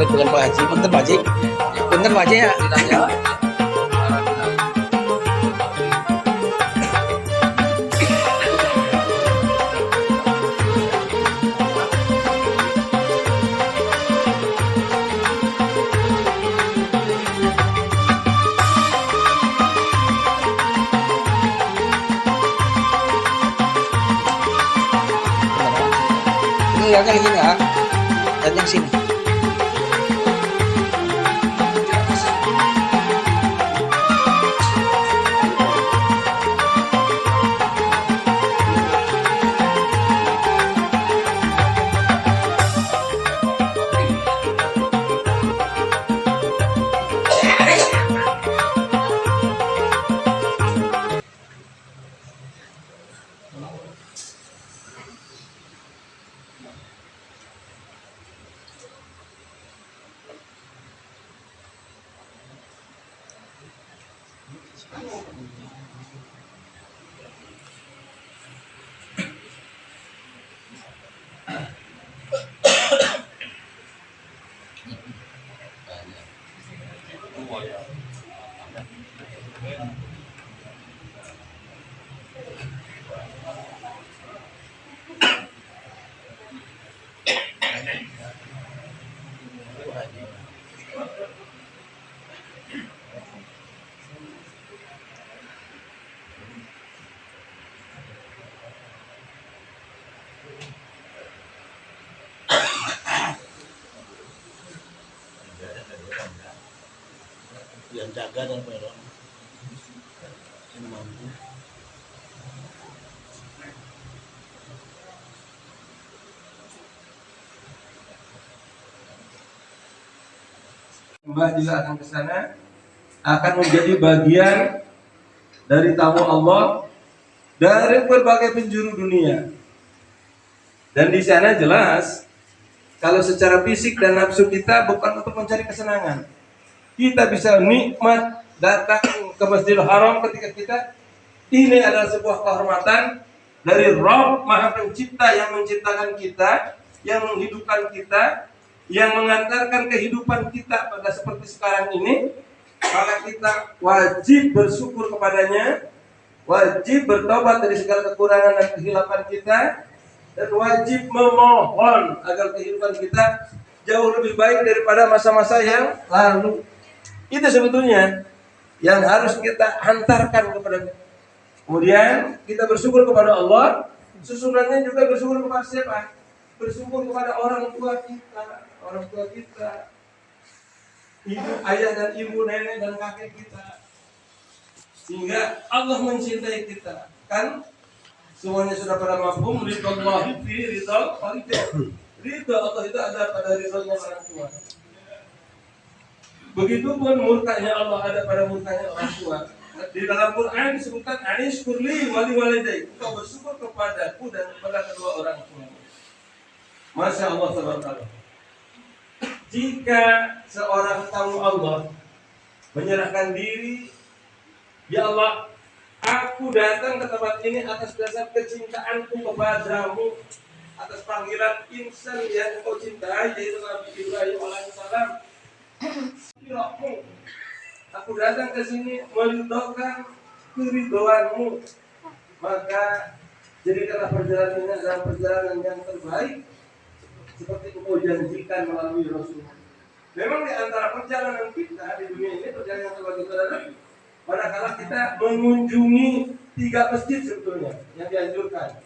Bukan Pak Haji, punten Pak Haji, punten Pak Haji ya. Ini yang ini ya, dan yang sini. Yang jaga dan penolong yang mampu. Mbak juga akan ke sana, akan menjadi bagian dari tamu Allah dari berbagai penjuru dunia. Dan di sana jelas kalau secara fisik dan nafsu kita bukan untuk mencari kesenangan. Kita bisa nikmat datang ke Masjidil Haram ketika kita ini adalah sebuah kehormatan dari Rabb Maha Pencipta yang menciptakan kita, yang menghidupkan kita, yang mengantarkan kehidupan kita pada seperti sekarang ini. Maka kita wajib bersyukur kepadanya, wajib bertobat dari segala kekurangan dan kehilapan kita, dan wajib memohon agar kehidupan kita jauh lebih baik daripada masa-masa yang lalu. Itu sebetulnya yang harus kita hantarkan kepada. Kemudian kita bersyukur kepada Allah. Susunannya juga bersyukur kepada siapa? Bersyukur kepada orang tua kita, ibu, ayah dan ibu, nenek dan kakek kita, sehingga Allah mencintai kita. Kan semuanya sudah pada mafhum, ridhallahi fi ridhal walidain. Ridha Allah itu ada pada ridhonya orang tua. Begitupun murkanya Allah ada pada murkanya orang tua. Di dalam Quran disebutkan anishkurli wali walidai. Engkau bersyukur kepadaku dan kepada kedua orang tua. Masya Allah subhanahu. Jika seorang tamu Allah menyerahkan diri, ya Allah, aku datang ke tempat ini atas dasar kecintaanku kepadamu, atas panggilan insan yang engkau cintai, yaitu Nabi Ibrahim alaihissalam. Aku datang ke sini meridhokan keridhoanmu, maka jadikanlah perjalanan ini adalah perjalanan yang terbaik seperti engkau janjikan melalui Rasul. Memang di antara perjalanan kita di dunia ini, perjalanan yang terbaik itu adalah manakala kita mengunjungi 3 masjid sebetulnya yang dianjurkan: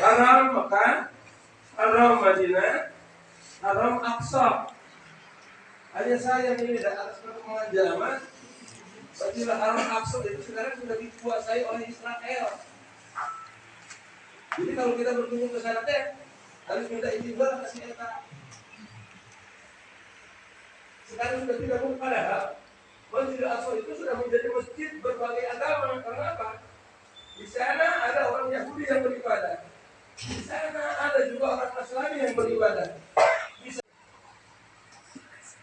Haram Mekah, Haram Madinah, Haram Aqsa. Hanya sayang ini atas perkembangan zaman Masjidil Haram Aqsa itu sekarang sudah dikuasai oleh Israel. Jadi kalau kita berkunjung ke sana teh harus minta izin dulu ke si eta. Sekarang sudah tidak mungkin, padahal Masjidil Aqsa itu sudah menjadi masjid berbagai agama. Karena apa? Di sana ada orang Yahudi yang beribadah. Di sana ada juga orang Nasrani yang beribadah.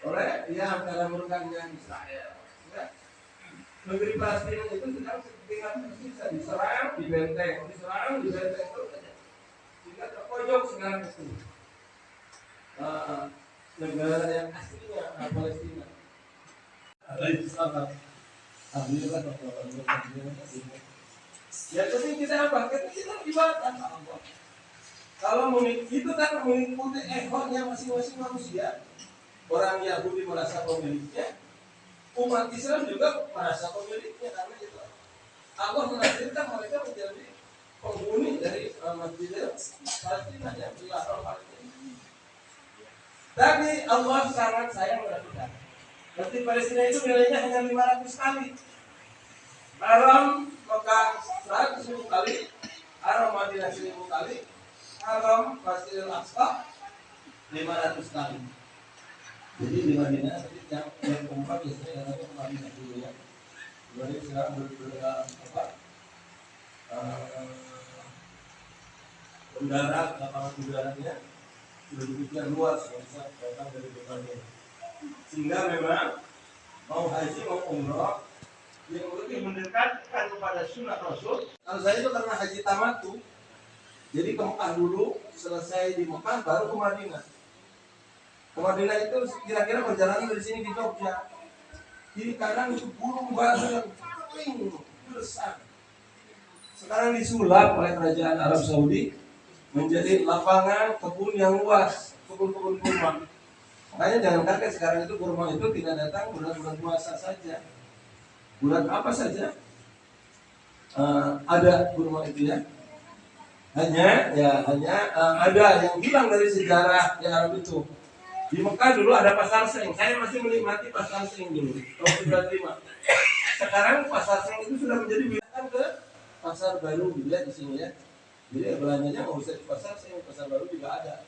Oleh yang dalam merukannya Israel. Ya. Negeri Palestina itu sedang tinggal tersisa, diserang, dibenteng, diserang, dibenteng terus saja. Sehingga terpojok sekarang itu. Negara yang aslinya Palestina. Alhamdulillah. Ya tapi kita apa? Kita ibadah Allah. Kalau itu kan mengikuti ekornya masing-masing manusia. Orang Yahudi merasa pemiliknya, umat Islam juga merasa pemiliknya, karena itu Allah menakdirkan mereka menjadi penghuni dari Masjidil Palestina yang dilarang Palestina. Tapi Allah sangat sayang kepada kita. Masjid Palestina itu nilainya hanya 500 kali. Haram Mekah 100.000 kali, Haram Madinah 1.000 kali, Haram Masjidil Aqsa 500 kali. Jadi di Madinah yang keempat biasanya datang ke Madinah dulu ya. Jadi sekarang mendarat lapangan udaranya sudah demikian luas, bisa datang dari berbagai. Sehingga memang mau haji mau umroh yang lebih mendekatkan kepada sunnah Rasul. Kalau saya itu karena haji tamattu, jadi ke Mekah dulu, selesai di Mekah baru ke Madinah. Ke Madinah itu kira-kira perjalanan dari sini di Jogja. Kiri kanan itu gunung batu yang kering besar. Sekarang disulap oleh kerajaan Arab Saudi menjadi lapangan kebun yang luas, kebun-kebun kurma. Makanya jangan kaget sekarang itu kurma itu tidak datang bulan-bulan puasa saja. Bulan apa saja ada kurma itu ya. Hanya ada yang hilang dari sejarah yang Arab itu. Di Mekah dulu ada pasar seng. Saya masih menikmati pasar seng dulu tahun 95. Sekarang pasar seng itu sudah menjadi wilayah ke pasar baru dilihat di sini ya. Jadi belanjanya mau usah di pasar seng, pasar baru juga ada.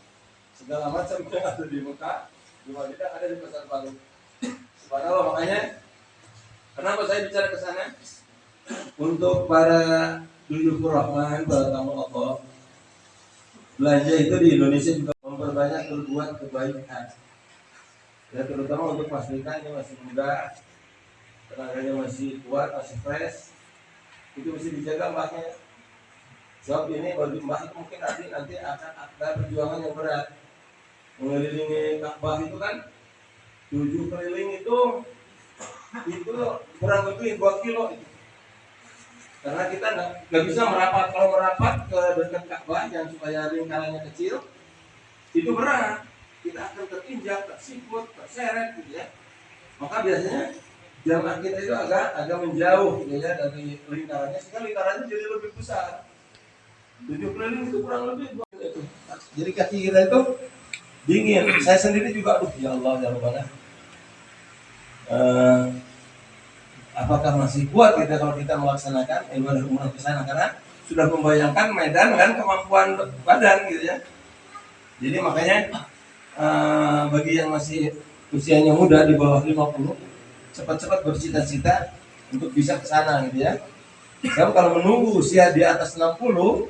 Segala macam yang ada di Mekah, di Madinah ada di pasar baru. Subhanallah, makanya kenapa saya bicara ke sana? Untuk para duyufur rahman, para tamu Allah, belanja itu di Indonesia juga memperbanyak berbuat kebaikan. Ya terutama untuk pastikan ini masih muda, tenaganya masih kuat, masih fresh, itu mesti dijaga mbaknya. Sebab ini bagi mbak itu mungkin nanti akan ada perjuangan yang berat. Mengelilingi Ka'bah itu kan 7 keliling itu kurang lebih 2 kilo itu. Karena kita nggak bisa merapat. Kalau merapat ke dekat Ka'bah yang supaya lingkarannya kecil, itu berat. Kita akan terinjak, tersikut, terseret gitu ya. Maka biasanya jamaah kita itu agak menjauh gitu ya dari lingkarannya, sehingga lingkarannya jadi lebih besar. 7 keliling itu kurang lebih 2 kilo itu. Jadi kaki kita itu dingin. Saya sendiri juga, aduh ya Allah ya Rabbana. Apakah masih kuat kita kalau kita melaksanakan ibadah umrah ke sana, karena sudah membayangkan medan dan kemampuan badan gitu ya. Jadi makanya bagi yang masih usianya muda di bawah 50, cepat-cepat bercita-cita untuk bisa ke sana gitu ya. Sebab kalau menunggu usia di atas 60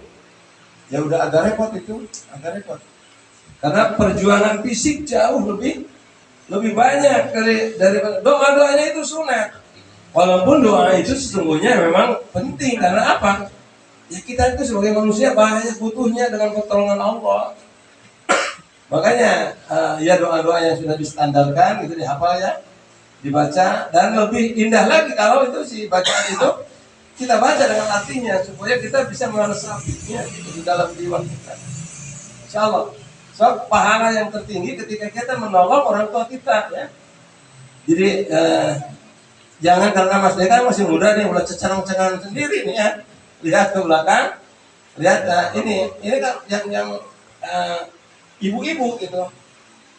ya udah agak repot itu, agak repot. Karena perjuangan fisik jauh lebih banyak daripada doa-doanya itu sunat. Walaupun doa itu sesungguhnya memang penting, karena apa? Ya kita itu sebagai manusia banyak butuhnya dengan pertolongan Allah. Makanya ya doa-doa yang sudah distandarkan itu dihafal ya, dibaca, dan lebih indah lagi kalau itu si bacaan itu kita baca dengan artinya supaya kita bisa meresapinya di dalam jiwa kita. Insyaallah. So pahala yang tertinggi ketika kita menolong orang tua kita ya. Jadi jangan karena Mas Deka masih muda nih, udah cecerong-cengan sendiri nih ya. Lihat ke belakang, lihat ini kan yang ibu-ibu gitu.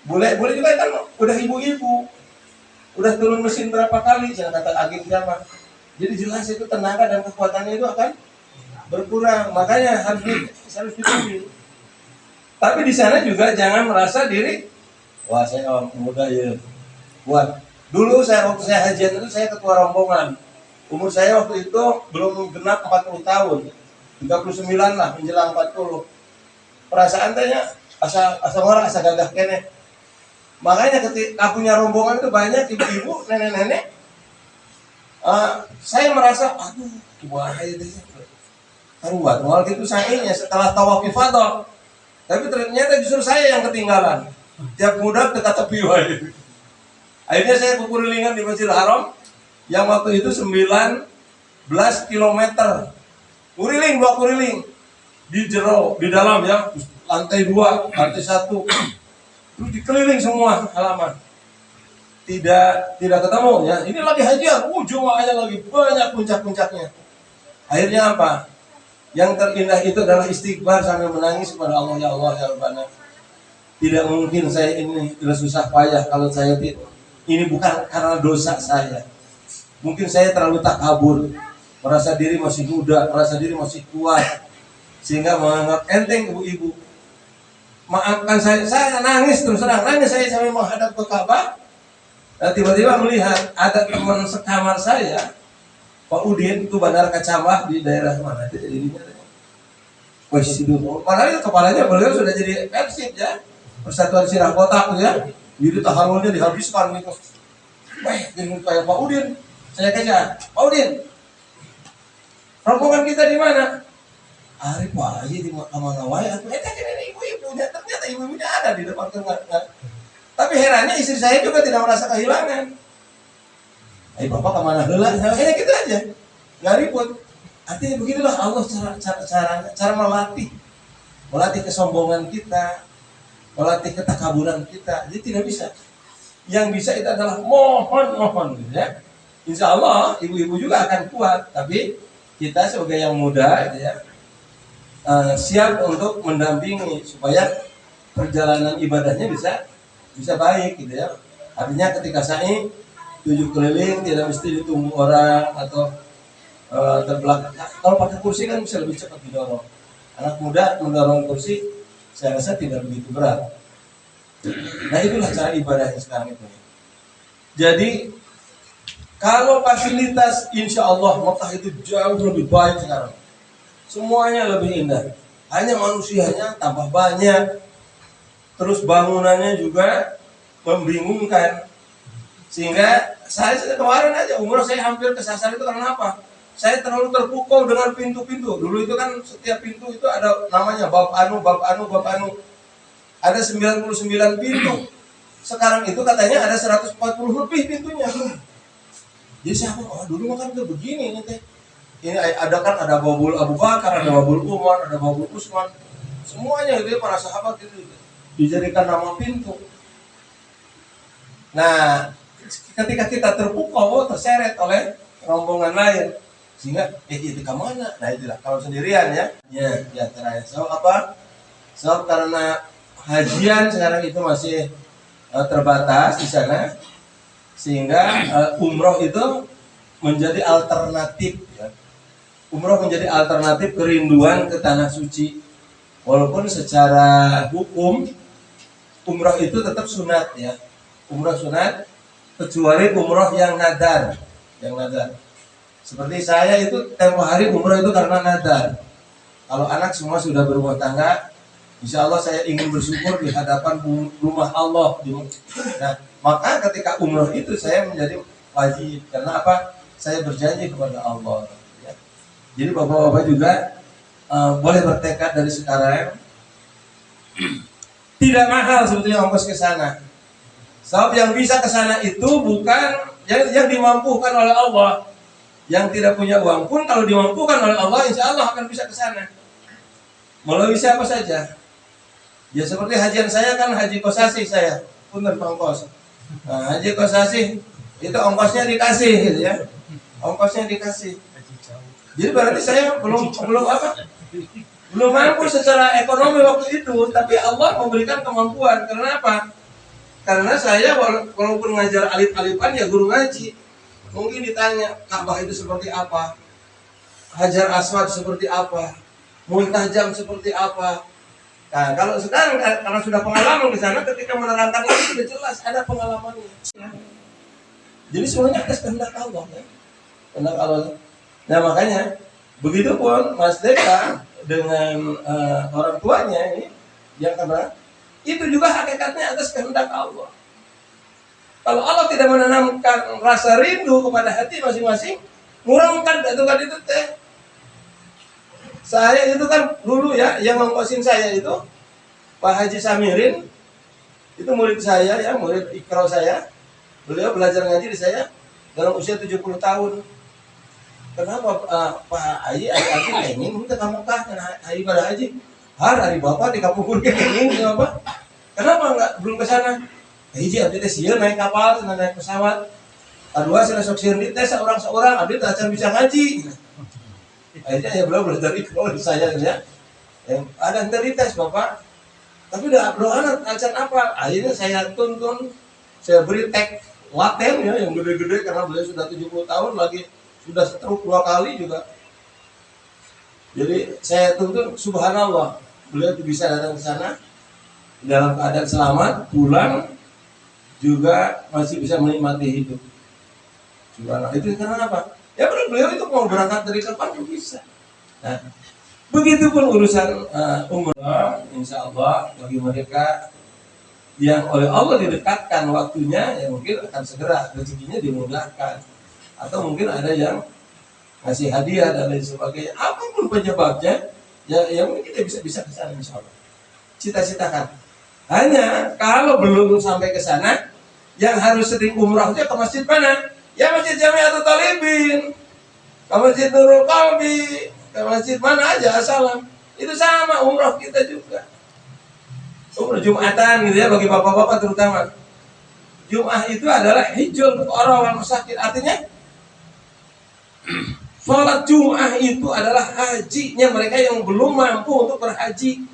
Boleh juga kan udah ibu-ibu. udah turun mesin berapa kali, jangan kata Agim Jama. Jadi jelas itu tenaga dan kekuatannya itu akan berkurang, makanya harus ditunggu. Tapi di sana juga jangan merasa diri, wah saya orang muda ya, kuat. Dulu waktu saya hajian itu saya ketua rombongan. Umur saya waktu itu belum genap 40 tahun, 39 lah menjelang 40. Perasaan tanya asa orang asa gagah kene. Makanya ketika punya rombongan itu banyak ibu-ibu, nenek-nenek. Saya merasa, aduh, bahaya deh. Karuan, waktu itu sayangnya setelah tawaf ifadah. Tapi ternyata justru saya yang ketinggalan. Tiap muda dekat tepi wae. Akhirnya saya kekurilingan di Masjidil Haram yang waktu itu 19 kilometer. Kuriling, 2 kuriling. Di dalam ya, lantai 2, lantai 1. Terus dikeliling semua halaman. Tidak ketemu ya. Ini lagi hajian, jumlahnya lagi banyak puncak-puncaknya. Akhirnya apa? Yang terindah itu adalah istighfar sambil menangis kepada Allah, ya Allah ya Rabbana. Tidak mungkin saya ini susah payah kalau saya ini bukan karena dosa saya. Mungkin saya terlalu takabur, merasa diri masih muda, merasa diri masih kuat, sehingga menganggap enteng ibu-ibu. Maafkan saya nangis terus terang, nangis saya sampai menghadap ke Ka'bah. Dan tiba-tiba melihat ada teman sekamar saya, Pak Udin, itu Bandar Kacamah di daerah mana? Jadinya, wah itu, padahal kepalanya beliau sudah jadi Persib ya, Persatuan Sirah Kota ya, jadi taharulnya dihabiskan gitu. Wah, jadi kayak Pak Udin, saya kejar, Pak Udin, rombongan kita di mana? Ari Pak Haji di Kamangawai, aku ini ibu-ibunya, ternyata ibu-ibunya ada di depan enggak. Tapi herannya istri saya juga tidak merasa kehilangan. Ayo bapak kemana heula? Hanya gitu aja, nggak ribut. Artinya beginilah Allah cara melatih kesombongan kita, melatih ketakaburan kita. Jadi tidak bisa. Yang bisa itu adalah mohon gitu ya. Insya Allah ibu-ibu juga akan kuat. Tapi kita sebagai yang muda gitu ya, siap untuk mendampingi supaya perjalanan ibadahnya bisa baik gitu ya. Artinya ketika sa'i 7 keliling tidak mesti ditunggu orang atau terbelakang. Kalau pakai kursi kan bisa lebih cepat didorong. Anak muda mendorong kursi saya rasa tidak begitu berat. Nah itulah cara ibadahnya sekarang itu. Jadi kalau fasilitas insya Allah Mekah itu jauh lebih baik sekarang. Semuanya lebih indah. Hanya manusianya tambah banyak. Terus bangunannya juga membingungkan. Sehingga saya kemarin aja umroh saya hampir kesasar itu karena apa? Saya terlalu terpukau dengan pintu-pintu. Dulu itu kan setiap pintu itu ada namanya bab anu. Ada 99 pintu. Sekarang itu katanya ada 140 lebih pintunya. Jadi saya dulu kan udah begini ini teh. Ini ada Babul Abu Bakar, ada Babul Umar, ada Babul Utsman. Semuanya itu para sahabat itu dijadikan nama pintu. Nah, ketika kita terpukau, terseret oleh rombongan lain, sehingga itu kemana? Nah itulah kalau sendirian ya terakhir. So karena hajian sekarang itu masih terbatas di sana, sehingga umroh itu menjadi alternatif ya. Umroh menjadi alternatif kerinduan ke tanah suci. Walaupun secara hukum umroh itu tetap sunat ya. Umroh sunat kecuali umroh yang nadar. Seperti saya itu tempo hari umroh itu karena nadar. Kalau anak semua sudah berumah tangga, insya Allah saya ingin bersyukur di hadapan rumah Allah. Nah, maka ketika umroh itu saya menjadi wajib. Karena apa? Saya berjanji kepada Allah. Ya. Jadi bapak-bapak juga boleh bertekad dari sekarang. Tidak mahal sebetulnya ongkos ke sana. Sebab yang bisa ke sana itu bukan yang dimampukan oleh Allah. Yang tidak punya uang pun kalau dimampukan oleh Allah, insya Allah akan bisa ke sana. Melalui siapa saja. Ya seperti hajian saya kan haji kosasi saya, punten ongkos. Nah, haji kosasi itu ongkosnya dikasih gitu ya. Ongkosnya dikasih. Jadi berarti saya belum mampu secara ekonomi waktu itu, tapi Allah memberikan kemampuan. Karena apa? karena saya walaupun ngajar alif-alifan ya guru ngaji. Mungkin ditanya Ka'bah itu seperti apa, Hajar Aswad seperti apa, Multajam seperti apa. Nah, kalau sekarang karena sudah pengalaman di sana, ketika menerangkan itu sudah jelas ada pengalamannya. Jadi semuanya atas kehendak Allah, ya. Kehendak Allah. Nah makanya begitu pun Mas Deka dengan orang tuanya ini yang kena, itu juga hakikatnya atas kehendak Allah. Kalau Allah tidak menanamkan rasa rindu kepada hati masing-masing, murangkan itu teh. Saya itu kan dulu ya, yang ngongkosin saya itu Pak Haji Samirin, itu murid saya ya, murid ikro saya. Beliau belajar ngaji di saya dalam usia 70 tahun. Kenapa Pak Haji ingin minta kamu Haji pada Haji? Hari bapak di kampung ingin kenapa? Kenapa belum ke sana? Haji abdi teh sieun naik kapal, naik pesawat. Kedua saya sok sieun di teh seorang abdi teh acan bisa ngaji. Akhirnya ya beliau belajar ikro di saya ya. Ada yang tes bapak. Tapi belum ada acan apa. Akhirnya saya tuntun, saya beri teks laten ya yang gede-gede karena beliau sudah 70 tahun lagi sudah stroke 2 kali juga. Jadi saya tuntun subhanallah beliau bisa datang ke sana dalam keadaan selamat, pulang juga masih bisa menikmati hidup. Subhanallah. Itu karena apa? Ya beliau itu mau berangkat dari kapan pun bisa. Nah, begitupun urusan umrah, insya Allah bagi mereka yang oleh Allah didekatkan waktunya, ya mungkin akan segera rezekinya dimudahkan. Atau mungkin ada yang ngasih hadiah dan lain sebagainya. Apapun penyebabnya, ya mungkin kita bisa ke sana insya Allah. Cita-citakan. Hanya kalau belum sampai ke sana, yang harus sering umrahnya ke masjid mana? Ya masjid Jamiatul Talibin, ke masjid Nurul Qalbi, ke masjid mana aja asal. Itu sama umrah kita juga. Umrah Jumatan gitu ya bagi bapak-bapak terutama. Jum'ah itu adalah hijul orang musafir. Artinya sholat Jum'ah itu adalah hajinya mereka yang belum mampu untuk berhaji.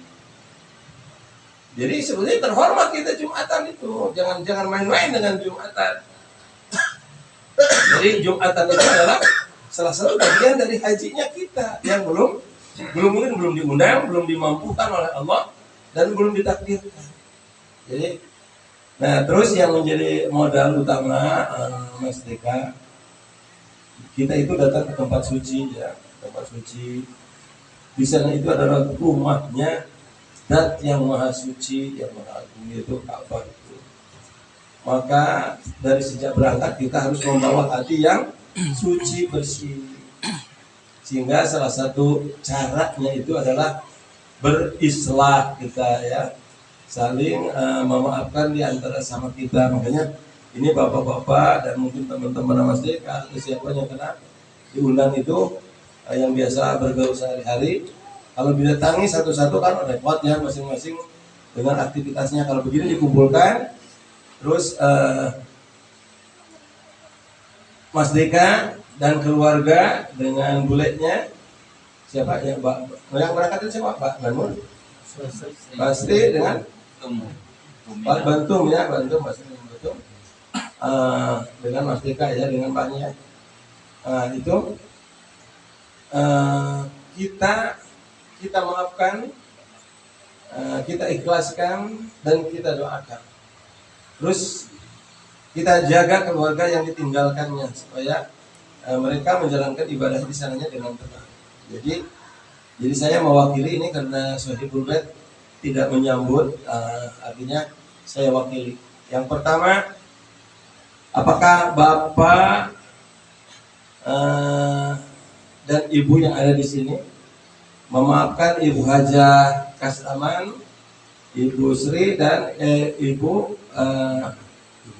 Jadi sebenarnya terhormat kita Jumatan itu. Jangan main-main dengan Jumatan. Jadi Jumatan itu adalah salah satu bagian dari hajinya kita yang belum diundang, belum dimampukan oleh Allah dan belum ditakdirkan. Jadi, nah terus yang menjadi modal utama Mas Deka, kita itu datang ke tempat suci ya, tempat suci. Di sana itu adalah rumahnya Zat yang maha suci, yang maha agung, yaitu Ka'bah itu. Maka dari sejak berangkat kita harus membawa hati yang suci bersih. Sehingga salah satu caranya itu adalah berislah kita ya, saling memaafkan di antara sama kita. Makanya ini bapak-bapak dan mungkin teman-teman Mas Deka atau siapa yang kena diundang itu yang biasa bergaul sehari-hari, kalau didatangi satu-satu kan repot ya, masing-masing dengan aktivitasnya. Kalau begini dikumpulkan, terus Mas Deka dan keluarga dengan buletnya, siapa ya, yang berangkat itu siapa? Pak Bangun, Basri dengan Pak Bantum ya, Bantum, Basri dengan Bantum, dengan Mas Deka ya, dengan Paknya. Itu kita maafkan, kita ikhlaskan dan kita doakan. Terus kita jaga keluarga yang ditinggalkannya supaya mereka menjalankan ibadah di sananya dengan tenang. Jadi saya mewakili ini karena Sohibul Bait tidak menyambut, artinya saya wakili. Yang pertama, apakah Bapak dan Ibu yang ada di sini memaafkan Ibu Hajah Kastaman, Ibu Sri dan Ibu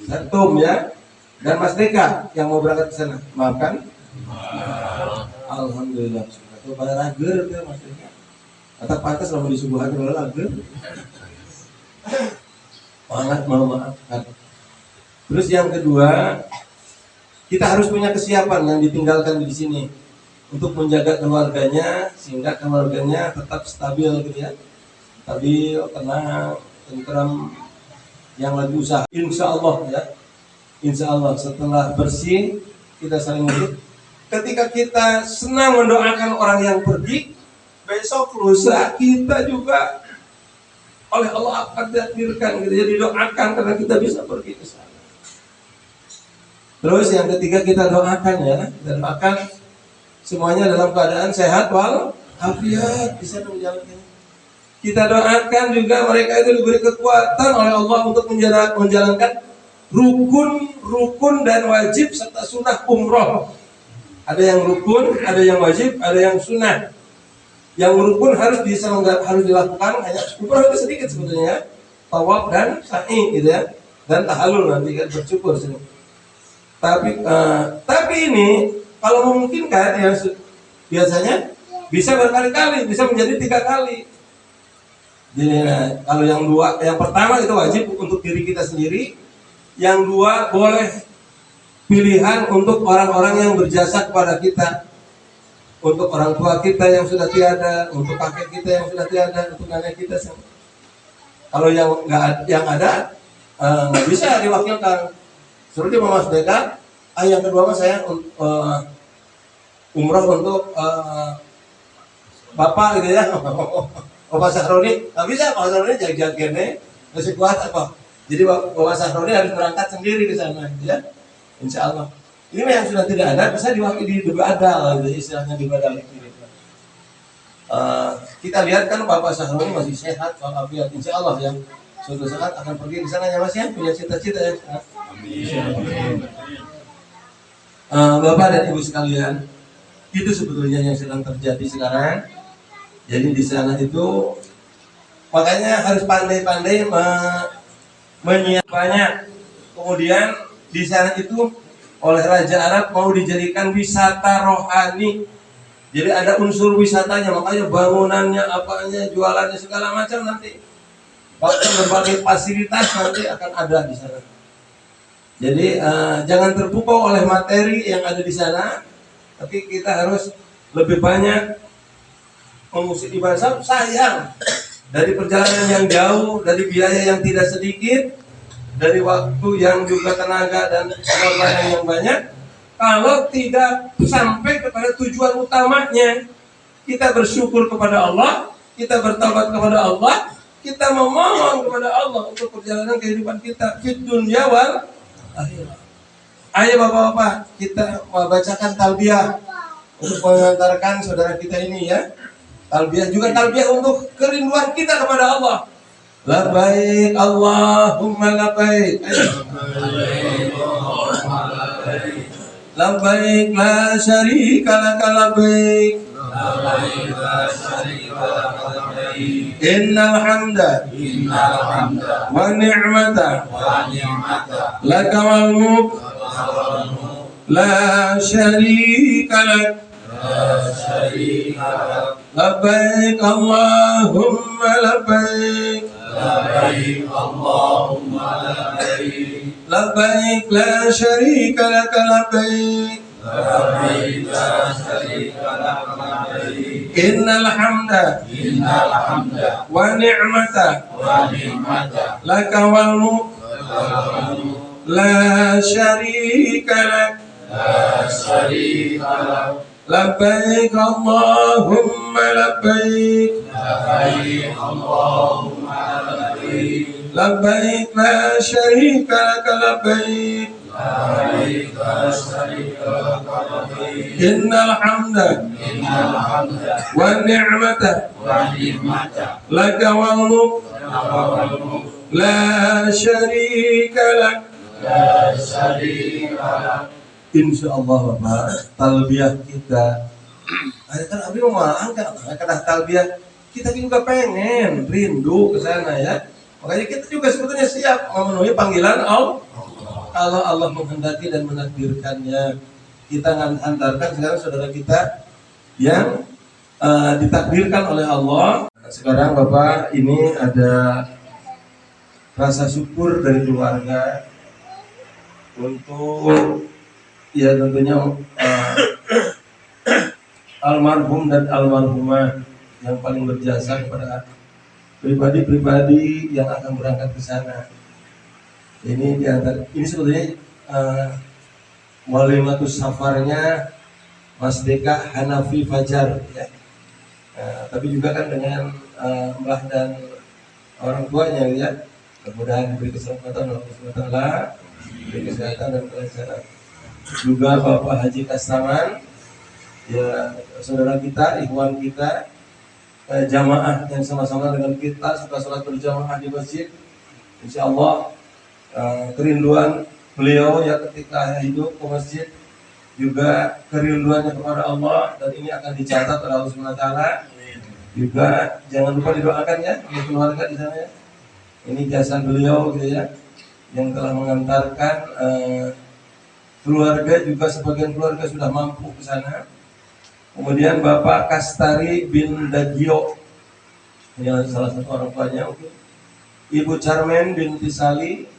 Santum ya, dan Mas Deka yang mau berangkat ke sana, maafkan? Alhamdulillah. Itu pada rager tuh Mas Deka. Atau pantas kalau disuguhan kalau rager. Sangat memaafkan. Terus yang kedua, kita harus punya kesiapan yang ditinggalkan di sini untuk menjaga keluarganya sehingga keluarganya tetap stabil gitu ya, stabil, tenang, tentram. yang lagi usaha. Insya Allah ya, insya Allah setelah bersih kita saling wudhu. Ketika kita senang mendoakan orang yang pergi, besok lusa kita juga oleh Allah akan ditakdirkan gitu, jadi doakan karena kita bisa pergi ke sana. Terus yang ketiga kita doakan ya, kita doakan semuanya dalam keadaan sehat wal afiat bisa menjalankan. Kita doakan juga mereka itu diberi kekuatan oleh Allah untuk menjalankan rukun dan wajib serta sunnah umroh. Ada yang rukun, ada yang wajib, ada yang sunnah. Yang rukun harus dilakukan hanya umroh itu sedikit sebetulnya, tawaf dan sa'i gitu ya, dan tahallul nanti kan bersyukur sini. Tapi ini kalau memungkinkan ya biasanya bisa berkali-kali, bisa menjadi 3 kali. Jadi kalau yang pertama itu wajib untuk diri kita sendiri, yang 2 boleh pilihan untuk orang-orang yang berjasa kepada kita, untuk orang tua kita yang sudah tiada, untuk kakek kita yang sudah tiada, untuk nenek kita. Kalau yang ada nggak bisa diwakilkan. Seperti Mama Sedekah, yang kedua saya umroh untuk bapak gitu ya. Bapak Sahroni, nggak bisa Bapak Sahroni jaga gini, masih kuat apa? Jadi Bapak Sahroni harus berangkat sendiri ke sana, ya. Insya Allah. Ini yang sudah tidak ada bisa diwakili di badal, istilahnya di badal itu. Kita lihat kan Bapak Sahroni masih sehat, walafiat. Insya Allah yang suatu saat akan pergi ke sana ya Mas ya, punya cita-cita ya. Bapak dan Ibu sekalian, itu sebetulnya yang sedang terjadi sekarang. Jadi di sana itu makanya harus pandai-pandai menyiapkannya. Kemudian di sana itu oleh Raja Arab mau dijadikan wisata rohani. Jadi ada unsur wisatanya, makanya bangunannya, apanya, jualannya segala macam nanti. Bahkan berbagai fasilitas nanti akan ada di sana. Jadi jangan terpukau oleh materi yang ada di sana, tapi kita harus lebih banyak mengusik ibadah. Sayang dari perjalanan yang jauh, dari biaya yang tidak sedikit, dari waktu yang juga tenaga dan pengorbanan yang banyak, kalau tidak sampai kepada tujuan utamanya. Kita bersyukur kepada Allah, kita bertaubat kepada Allah, kita memohon kepada Allah untuk perjalanan kehidupan kita di dunia wal akhirat. Ayo bapak-bapak, kita membacakan talbiyah untuk mengantarkan saudara kita ini ya. Talbiyah juga talbiyah untuk kerinduan kita kepada Allah. Labbaik Allahumma labbaik. Labbaik la syarika laka labbaik. Innal hamda wa ni'mata laka wal mulk la syarika lak. Labbaik Allahumma labbaik. Labbaik la syarika laka labbaik. Innal hamda wa ni'mata laka wal mulk la syarika lak. Labbaik Allahumma labbaik. Labbaik la syarika laka labbaik. Innal hamda wa ni'mata laka wal mulk la syarika lak. Insya Allah Bapak, talbiyah kita ada kan Abi mau angkat kata talbiyah, kita juga pengen rindu ke sana ya. Makanya kita juga sebetulnya siap memenuhi panggilan Allah. Kalau Allah menghendaki dan menakdirkannya, kita antarkan sekarang saudara kita yang ditakdirkan oleh Allah. Sekarang Bapak ini ada rasa syukur dari keluarga untuk ya tentunya almarhum dan almarhumah yang paling berjasa kepada pribadi-pribadi yang akan berangkat ke sana. Ini ini sebetulnya Walimatus Safarnya Mas Deka Hanafi Fajar ya. Tapi juga kan dengan Mbah dan orang tuanya ya. Mudah-mudahan diberi kesempatan lah, diberi kesehatan dan kelancaran. Juga Bapak Haji Kastaman, ya saudara kita, ikhwan kita, jamaah yang sama-sama dengan kita suka sholat berjamaah di masjid. Insya Allah kerinduan beliau ya ketika hidup ke masjid juga kerinduannya kepada Allah, dan ini akan dicatat oleh Allah Subhanahu wa taala. Juga jangan lupa didoakan ya untuk keluarga di sana ya. Ini jasa beliau gitu ya, yang telah mengantarkan keluarga, juga sebagian keluarga sudah mampu ke sana. Kemudian Bapak Kastari bin Dagio, ini salah satu orang tuanya mungkin. Ibu Charmen binti Sali,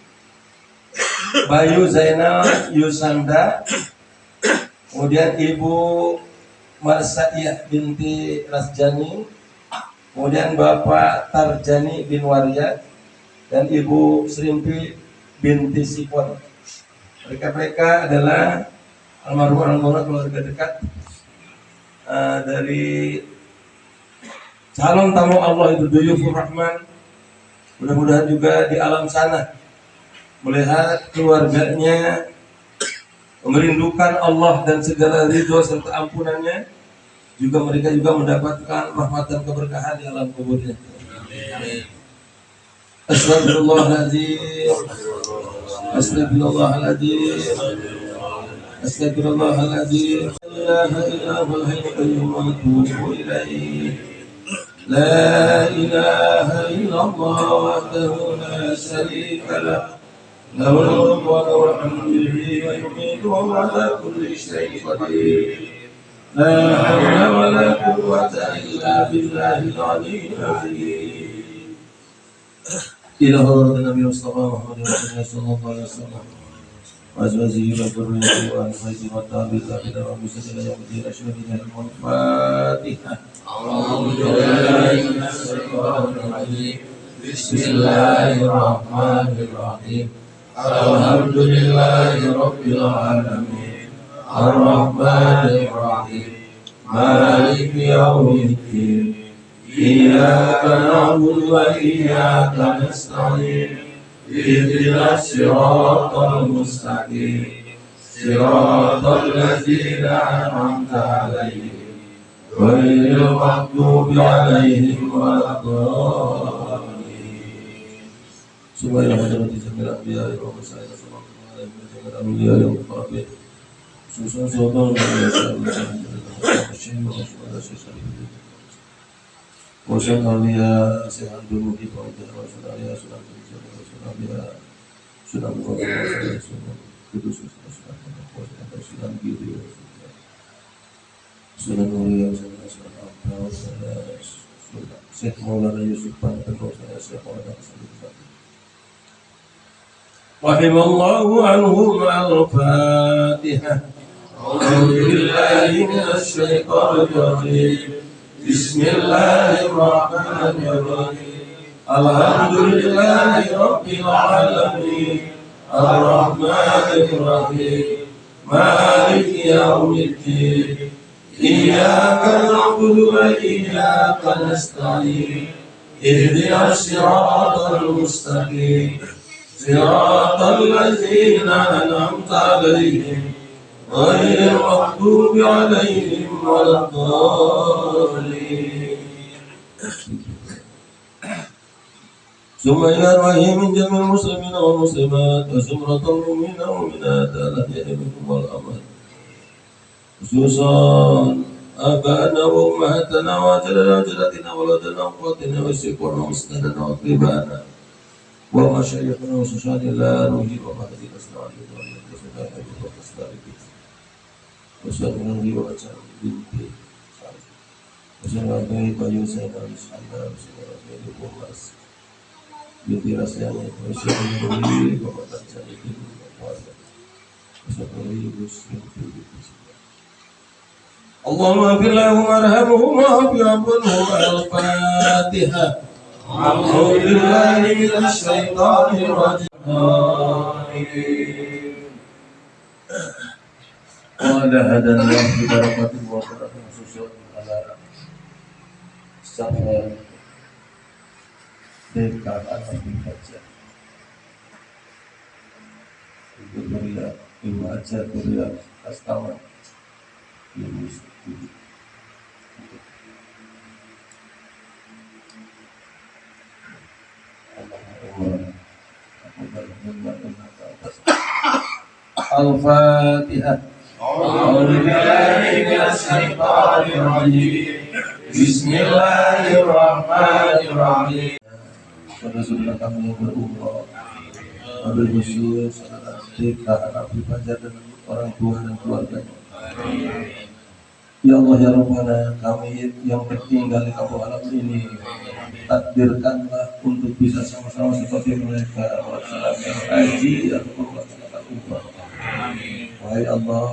Bayu Zainal Yusanda, kemudian Ibu Marsaiyah binti Rasjani, kemudian Bapak Tarjani bin Waria, dan Ibu Serimpi binti Sipon. Mereka adalah almarhum keluarga dekat dari calon tamu Allah itu Duyufur Rahman. Mudah-mudahan juga di alam sana melihat keluarganya merindukan Allah dan segala ridho serta ampunannya, juga mereka juga mendapatkan rahmat dan keberkahan di alam kuburnya. Astagfirullahaladzim, astagfirullahaladzim, astagfirullahaladzim. La ilaha illallah, لا إله إلا الله وحده لا شريك له له الملك وله الحمد ويميت وهو على كل شيء قدير لا حول ولا قوة إلا بالله العلي العظيم. إلى حضرة النبي المصطفى محمد صلى الله عليه وسلم وأزواجه وذريته وأهل بيته والتابعين لهم بإحسان إلى يوم الدين. أشهد أن لا إله إلا الله. الفاتحة. أعوذ بالله من الشيطان الرجيم. بسم الله الرحمن الرحيم. الحمد لله رب العالمين الرحمن الرحيم مالك يوم الدين إياك نعبد وإياك نستعين اهدنا الصراط المستقيم صراط الذين أنعمت عليهم غير المغضوب عليهم ولا الضالين. سبحان حضرة جميع الأنبياء والمرسلين صلى الله عليه وسلم الأولياء والمقربين خصوصا سلطان وشهد أولياء سيد المحيط والدين وشهد أولياء سنة الجنة وشهد أولياء سنة المغرب وشهد سنة القدس وشهد سنة المغرب وشهد الجيد سنة أولياء سنة الأبطال وشهد Syekh Maulana Yusuf Panten وشهد Syekh Maulana Yusuf رحم الله عنهم. الفاتحة. أعوذ بالله من الشيطان الرجيم. بسم الله الرحمن الرحيم. الحمد لله رب العالمين الرحمن الرحيم مالك يوم الدين إياك نعبد وإياك نستعين اهدنا الصراط المستقيم صراط الذين أنعمت عليهم غير المغضوب عليهم ولا الضالين. ثم إلى رحيم من جميع المسلمين والمسلمات وزمرة المؤمنين والمؤمنات الأحياء منكم والأموات خصوصا آباءنا وأمهاتنا وأجلنا وجدتنا وولدنا وأخواتنا وشيخنا ومسندنا وأقربائنا ومشايخنا وشيخنا لا نهي ومهدي نستعين وسلم وسلم binti Wassalamualaikum Bayu Sayyidina Bismillah Wassalamualaikum Mas binti Rasyani Wassalamualaikum Bapak Sayyidin Wassalamualaikum Allahumma gfir lahum warhamhum wa'afi anhum. Al-Fatihah. A'udzu billahi minasy syaithanir rajim. آمين. وعلى هذا الله ببركاته وبركاته خصوصا على سفر dekat anak baca itu beriak ilmu ajar beriak astawa ilmu studi Al-Fatihah. Bismillahirrahmanirrahim. Saudara-saudara kami yang berumrah, wabil khusus kita anak ibadah dan orang tua dan keluarganya. Ya Allah ya Rabbana, kami yang tertinggal di kampung alam ini, takdirkanlah untuk bisa sama-sama seperti mereka melaksanakan haji ataupun melaksanakan umrah. Wahai Allah,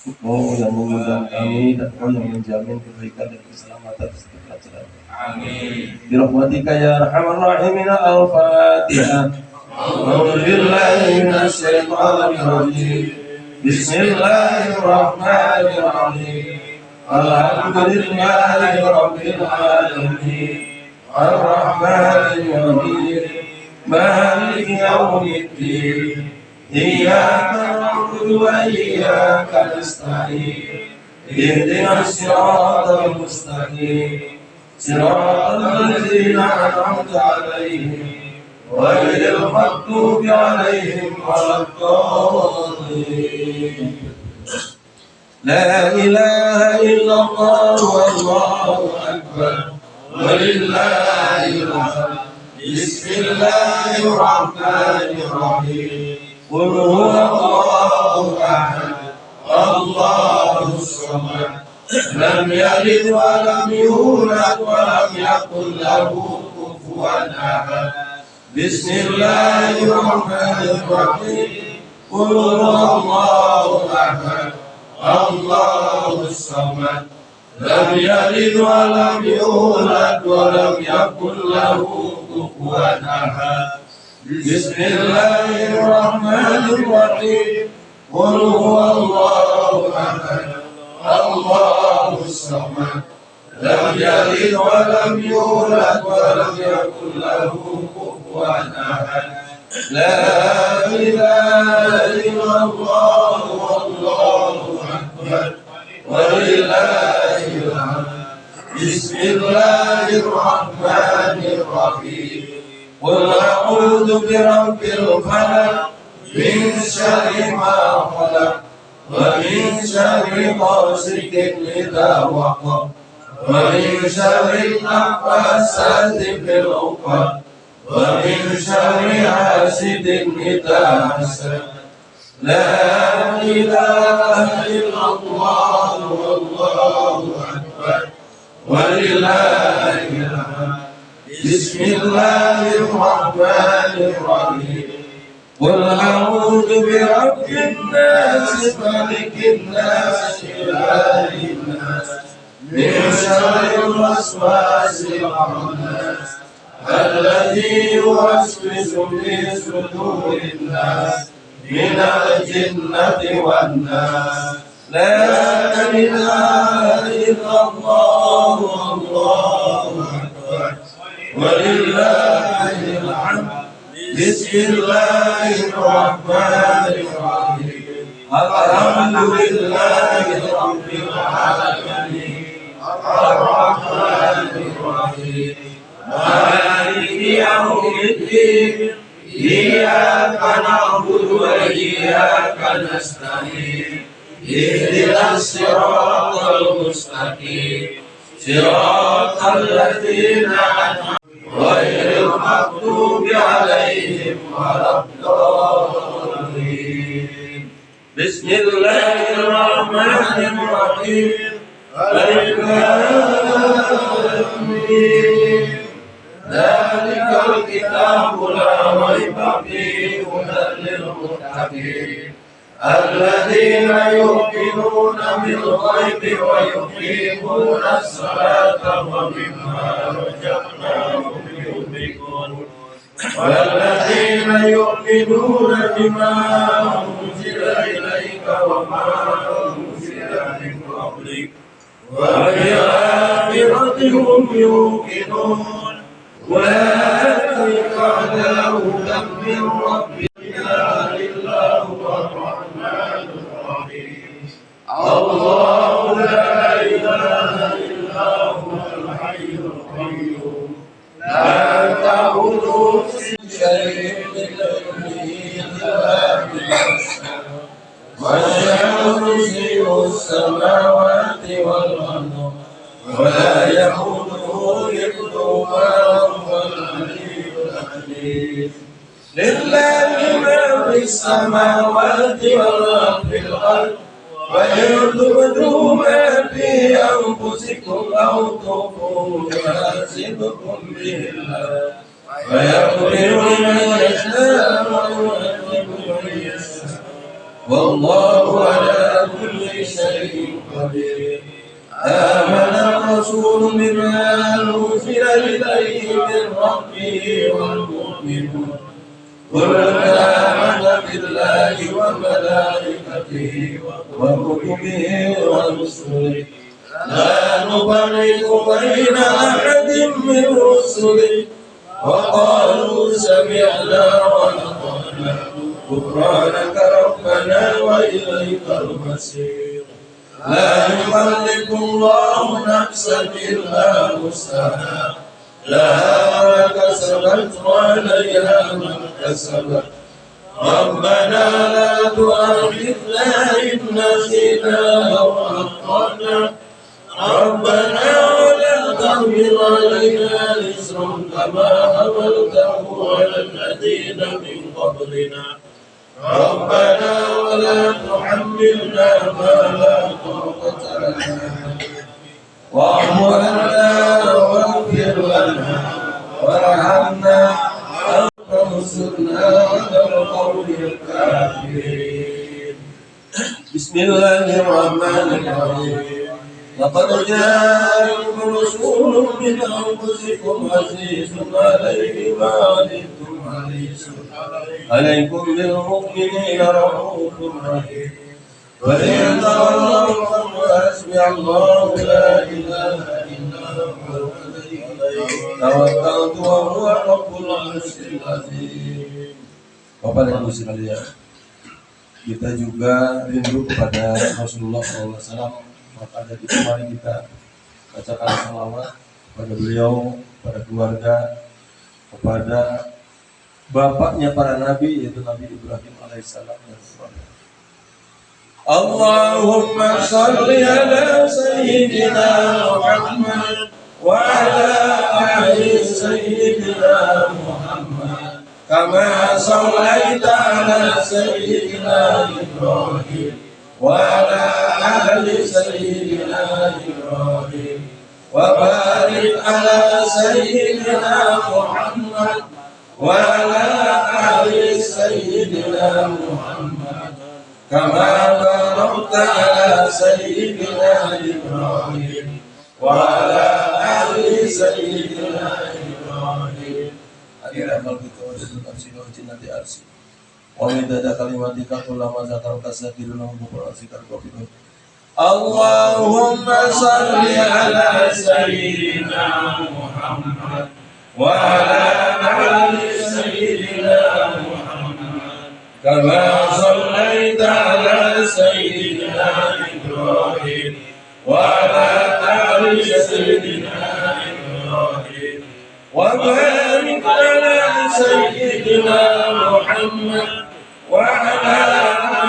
Engkau yang mengundang kami dan Engkau yang menjamin kebaikan dan keselamatan setiap jalan. Amin. Birahmatika ya arhamar rahimin. Al-Fatihah. A'udzubillahi minasyaitonir rajim. Bismillahirrahmanirrahim. Alhamdulillahi rabbil alamin. Ar-Rahmanir Rahim. Maliki yaumiddin. Iyyaka na'budu wa iyyaka nasta'in. Ihdinas siratal mustaqim. Siratal ladzina an'amta 'alaihim ghairil maghdubi 'alaihim waladdallin. La ilaha illallah wallahu akbar walillahil hamd. Bismillahirrahmanirrahim. Qul huwallahu ahad, Allahus samad, lam yalid wa lam yulad wa lam yakul lahu kufuwan ahad. Bismillahirrahmanirrahim. Qul huwallahu ahad, Allahus samad, lam yalid wa lam yulad wa lam yakul lahu kufuwan ahad. Bismillahirrahmanirrahim. Qul huwallahu ahad, Allahus samad, lam yalid wa lam yulad wa lam yakul lahu kufuwan ahad. La ilaha illallah wallahu akbar walillahil hamd. Bismillahirrahmanirrahim. Qul a'udzu birabbil falaq min syarri ma khalaq wa min syarri ghasiqin idza waqab wa min syarri naffasati fil 'uqad wa min syarri hasidin idza hasad. La ilaha illallah wallahu akbar walillahil hamd. Bismillahirrahmanirrahim. Qul a'udzu birabbin nas, malikin nas, ilahin nas, min syarril waswasil khannas, alladzi yuwaswisu fi sudurin nas, minal jinnati wan nas. La ilaha illallah wallahu akbar walillahil hamd. Bismillahirrahmanirrahim. Alhamdulillahi rabbil alamin. Ar-Rahmanir Rahim. Maliki yaumiddin. Iyyaka na'budu wa iyyaka nasta'in. Ihdinas siratal mustaqim. Siratal ladzina an'amta 'alaihim ghairil maghdubi 'alaihim waladdallin. Bismillahirrahmanirrahim. Alif lam mim. Dzalikal kitabu la raiba fihi hudan lil muttaqin. Alladzina yu'minuna bil ghaibi wa yuqimuna as-salata wa mimma razaqnahum yunfiqun. والذين يؤمنون بما أنزل إليك وما أنزل من قبلك وبالآخرة هم يوقنون أولئك على هدى من ربهم لا إله إلا هو الرحمن الرحيم الله لا إله إلا هو الحي القيوم لا تأخذه شيء من علمه إلا بنفسه وسع كرسيه السماوات والأرض ولا يئوده حفظهما وهو العلي العظيم لله ما في السماوات وما في الأرض وإن تبدوا ما في أنفسكم أو تخفوه يحاسبكم به الله ويغفر لمن يشاء ويعذب من يشاء والله على كل شيء قدير آمن الرسول بما أنزل إليه من ربه والمؤمنون كل آمن بالله وملائكته وكتبه ورسله لا نفرق بين أحد من رسله وقالوا سمعنا وأطعنا غفرانك ربنا وإليك المصير لا يكلف الله نفسا إلا وسعها لها ما كسبت وعليها ما اكتسبت ربنا لا تؤاخذنا إن نسينا أو أخطأنا ربنا ولا تحمل علينا إصرا كما حملته على الذين من قبلنا ربنا ولا تحملنا ما لا طاقة لنا واعف عنا واغفر لنا وارحمنا وانصرنا على القوم الكافرين بسم الله الرحمن الرحيم لقد جاءكم رسول من أنفسكم عزيز عليه ما عنتم حريص عليكم بالمؤمنين رؤوف رحيم وإن تولوا فحسبي الله لا إله إلا هو توكلت وهو رب العرش العظيم. Bapak dan Ibu sekalian, kita juga rindu kepada Rasulullah SAW. Maka dari itu mari kita bacakan salawat kepada beliau, kepada keluarga, kepada bapaknya para nabi yaitu Nabi Ibrahim alaihissalam dan keluarga. Allahumma shalli ala sayyidina Muhammad wa ala ali sayyidina Muhammad kama shallaita ala sayyidina Ibrahim وعلى آل سيدنا إبراهيم وبارك على سيدنا محمد وعلى آل سيدنا محمد كما باركت على سيدنا إبراهيم وعلى آل سيدنا إبراهيم أجل ملكك وجد نفسي وجنة أرسي ومدد كلماتك كلما ذكرك ساكرون ومبرزك الكافرون اللهم صل على سيدنا محمد وعلى آل سيدنا محمد كما صليت على سيدنا إبراهيم وعلى آل سيدنا إبراهيم وبارك على سيدنا محمد وعلى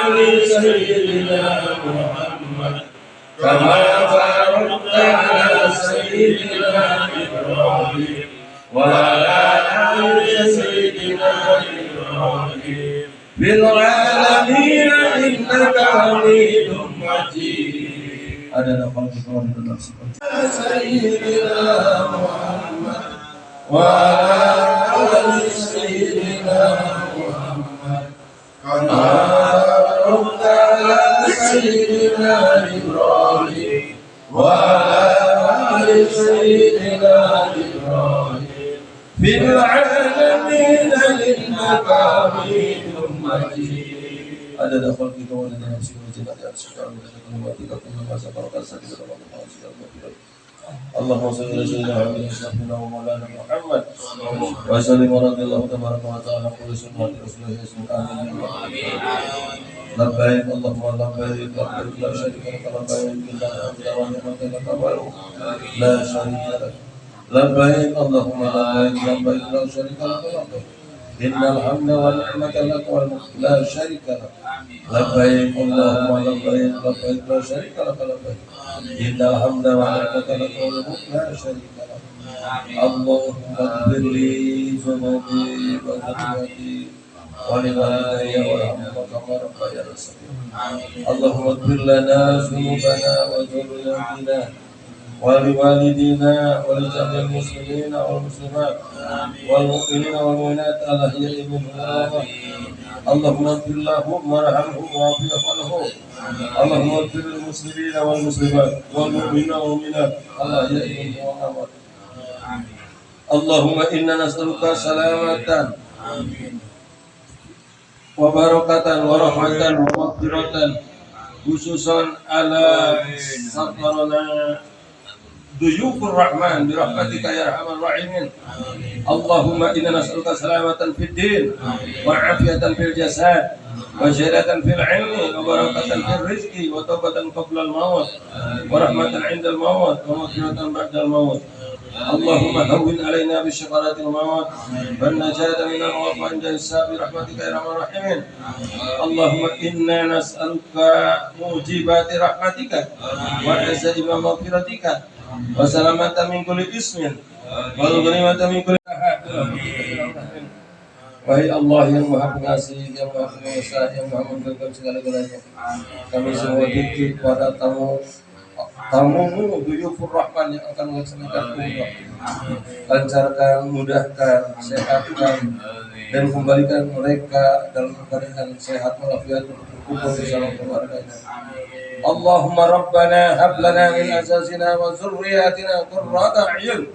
آل سيدنا محمد كما باركت على سيدنا إبراهيم وعلى آل سيدنا إبراهيم في العالمين إنك حميد مجيد. Ada nafal kita dalam سيدنا محمد وعلى آل سيدنا محمد كما باركت على سيدنا إبراهيم وعلى آل سيدنا إبراهيم في العالمين إنك حميد مجيد عدد خلقك ولد نفسك وزنة عرشك ومداد كلماتك كلما سبقك السبيل اللهم صل على سيدنا محمد سيدنا ومولانا محمد وسلم رضي الله تبارك وتعالى كل سنة رسول الله آمين لبيك اللهم لبيك لبيك لا شريك لك لبيك إن الحمد والنعمة لك والملك لا شريك لك لبيك اللهم لبيك لبيك لا شريك لك لبيك إن الحمد والنعمة لك والملك لا شريك لك لبيك اللهم لبيك لبيك لا شريك لك لبيك إن الحمد والنعمة لك والملك لا شريك لك اللهم اغفر لي ذنوبي وخطيئتي ولوالدي وارحمهما كما ربياني صغيرا اللهم اغفر لنا ذنوبنا وذرياتنا ولوالدينا ولجميع المسلمين والمسلمات والمؤمنين والمؤمنات الأحياء منهم والأموات اللهم اغفر لهم وارحمهم وعافهم عنهم اللهم اغفر للمسلمين والمسلمات والمؤمنين والمؤمنات الأحياء منهم والأموات اللهم إنا نسألك سلامة وبركة ورحمة ومغفرة خصوصا على سفرنا ضيوف الرحمن برحمتك يا أرحم الراحمين اللهم إنا نسألك سلامة في الدين وعافية في الجسد وزيادة في العلم وبركة في الرزق وتوبة قبل الموت ورحمة عند الموت ومغفرة بعد الموت اللهم هون علينا بشقرات الموت والنجاة من الموت وعند الحساب برحمتك يا أرحم الراحمين اللهم إنا نسألك موجبات رحمتك وعزائم مغفرتك وسلامة من كل اسم والغنيمة من كل أحد. Wahai Allah yang Maha Pengasih, yang Maha Penguasa, yang Maha memberikan segala-galanya, kami semua titip pada tamu-Mu Duyufur Rahman yang akan melaksanakan umrah. Lancarkan, mudahkan, sehatkan, dan kembalikan mereka dalam keadaan sehat walafiat berkumpul bersama keluarganya. Allahumma Rabbana hab lana min azwajina wa dzurriyyatina qurrata a'yun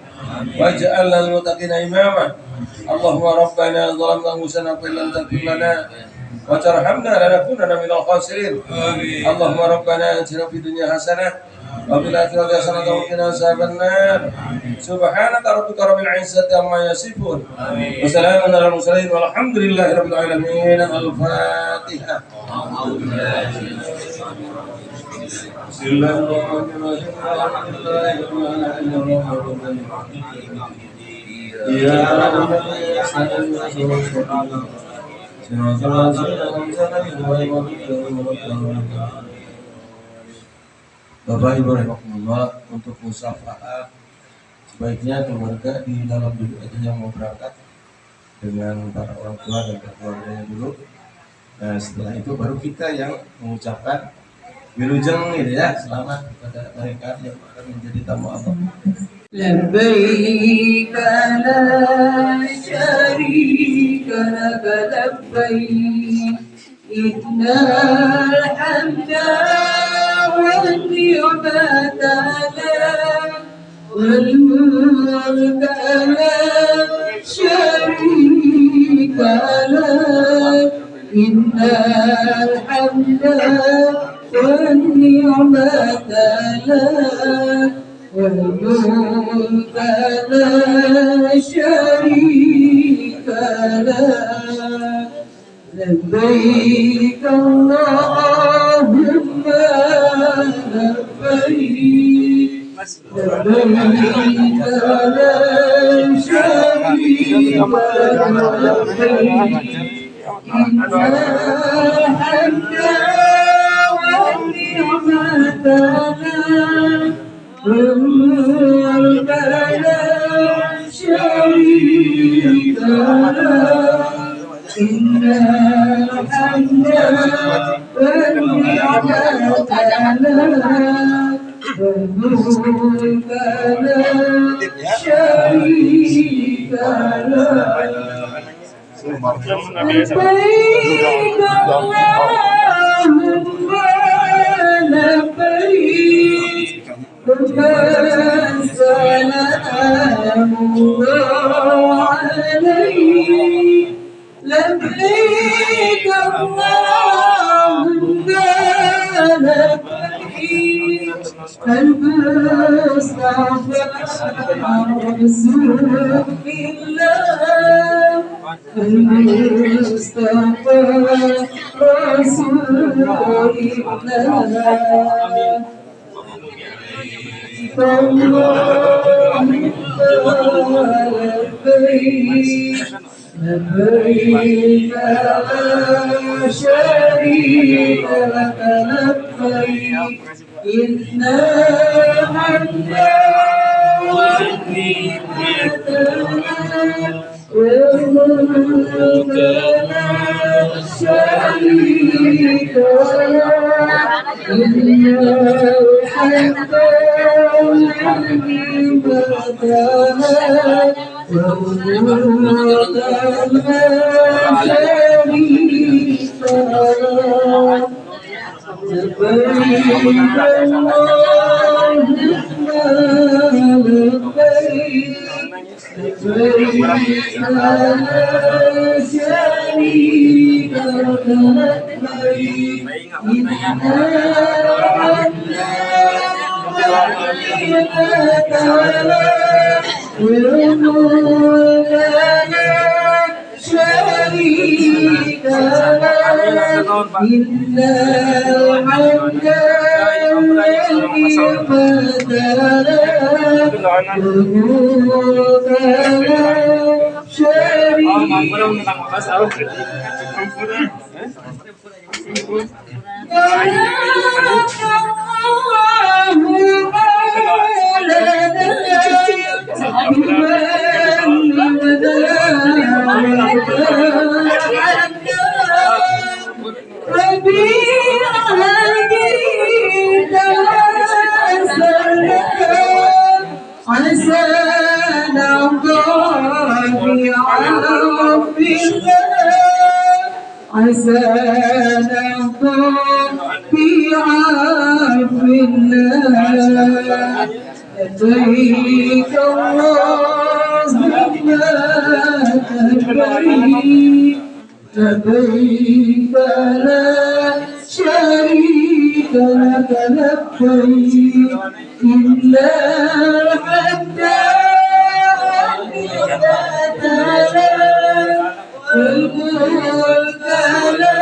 waj'alna lil muttaqina imama. Allahumma Rabbana zalamna anfusana fa illam taghfir lana wa tarhamna lanakunanna minal khasirin. Allahumma Rabbana atina fid dunya hasanah wa fil akhirati hasanah wa qina adzabannar. Subhanaka rabbika rabbil izzati amma yasifun wa salamun alal mursalin walhamdulillahi rabbil alamin. Al-Fatihah. Bapak Ibu rahimahullah, untuk musafahat sebaiknya keluarga di dalam dulu aja yang mau berangkat dengan para orang tua dan keluarganya dulu. Nah, setelah itu baru kita yang mengucapkan wilujeng gitu ya, selamat kepada mereka yang akan menjadi tamu Allah. لبيك لا شريك لك لبيك إن الحمد والنعمة لك والملك لا شريك لك إن الحمد والنعمة لك والملك لا شريك لك لبيك اللهم لبيك لبيك لا شريك لك إن الحمد والنعمة لك والملك لا شريك لك إن الحمد والنعمة لك والملك لا شريك لك لبيك اللهم لبيك لبيك سلام الله لبيك لبيك اللهم لبيك المصطفى رسول الله المصطفى رسول الله اللهم لبيك لبيك لا شريك لك لبيك إن الحمد والنعمة والملك لا شريك لك إن الحمد والنعمة والملك لا شريك لك لبيك اللهم لبيك لبيك لا شريك لك لبيك إن الحمد والنعمة والملك لا شريك لك إن الحمد والنعمة لك والملك لا شريك عسى نرضى بعفو الله عسى نرضى بعفو الله لبيك اللهم لبيك لبيك لا شريك لك لبيك إن الحمد والنعمة والملك لا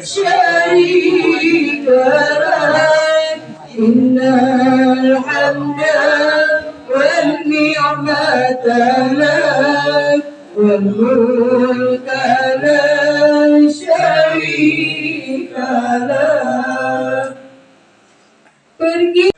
شريك لك إن الحمد والنعمة لك والملك لا شريك لك. Pergi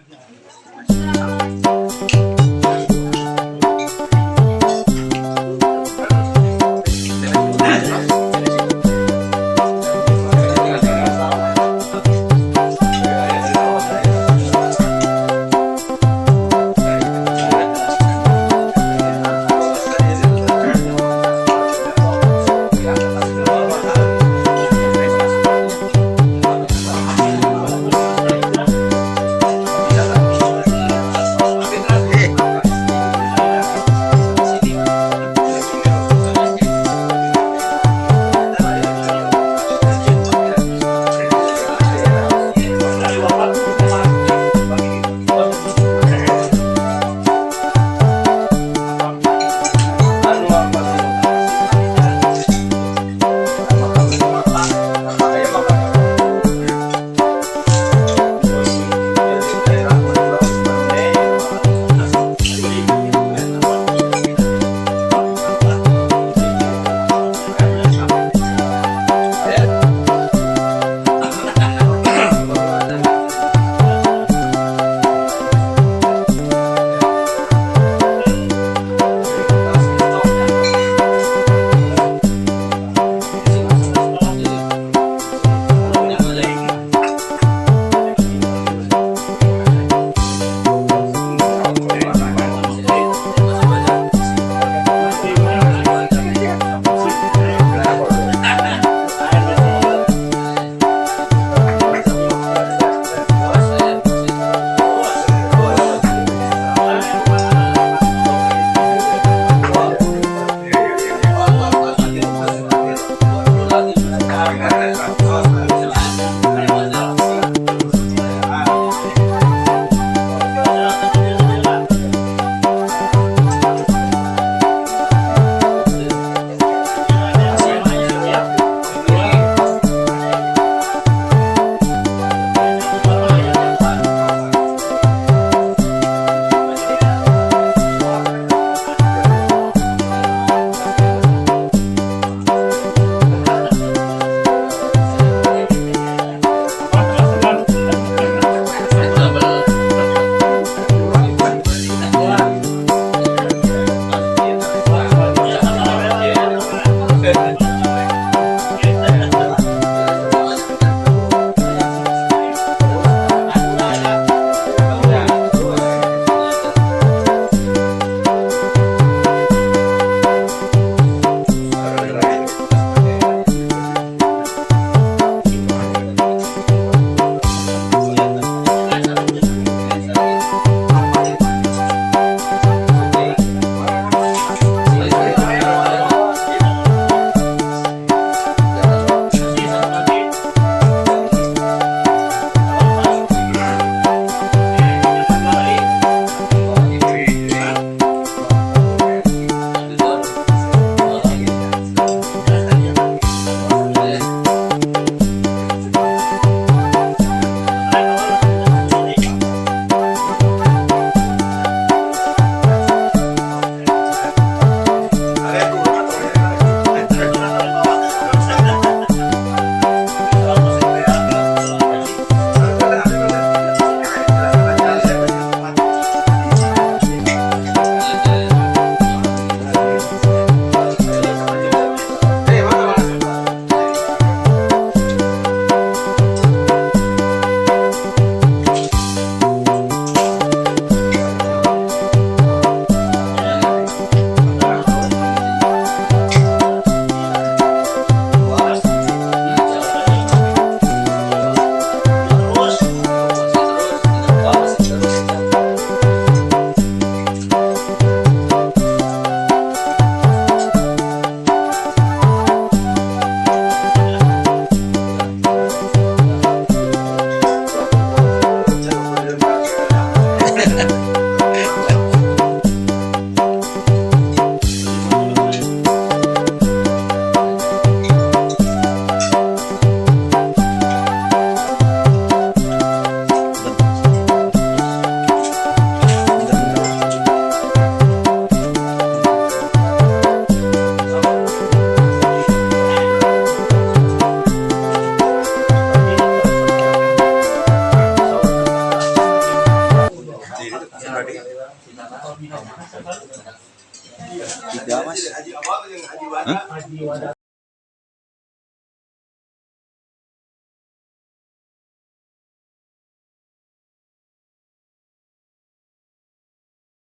Tiga mas.